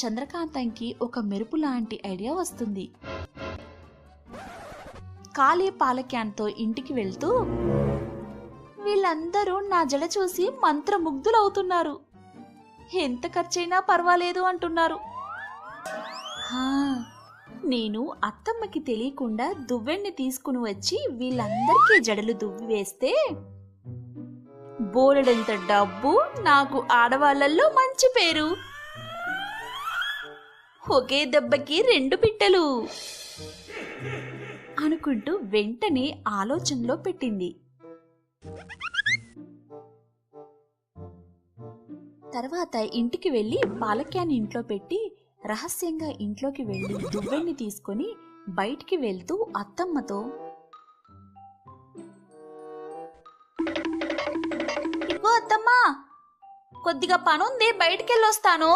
చంద్రకాంతంకి ఒక మెరుపు లాంటి ఐడియా వస్తుంది. ఖాళీ పాల క్యాన్తో ఇంటికి వెళ్తూ, వీళ్ళందరూ నా జడ చూసి మంత్రముగ్ధులవుతున్నారు, ఎంత ఖర్చైనా పర్వాలేదు అంటున్నారు. నేను అత్తమ్మకి తెలియకుండా దువ్వెన్ని తీసుకుని వచ్చి వీళ్ళందరికీ జడలు దువ్వి వేస్తే బోలెడంత డబ్బు, నాకు ఆడవాళ్లలో మంచి పేరు, ఒకే దెబ్బకి 2 పిట్టలు అనుకుంటూ వెంటనే ఆలోచనలో పెట్టింది. తర్వాత ఇంటికి వెళ్లి పాలక్యాన్ ఇంట్లో పెట్టి రహస్యంగా ఇంట్లోకి వెళ్లి దువ్వెన్ని తీసుకుని బయటికి వెళ్తూ అత్తమ్మతో, ఇగో అత్తమ్మా, కొద్దిగా పనుంది, బయటికెళ్ళొస్తాను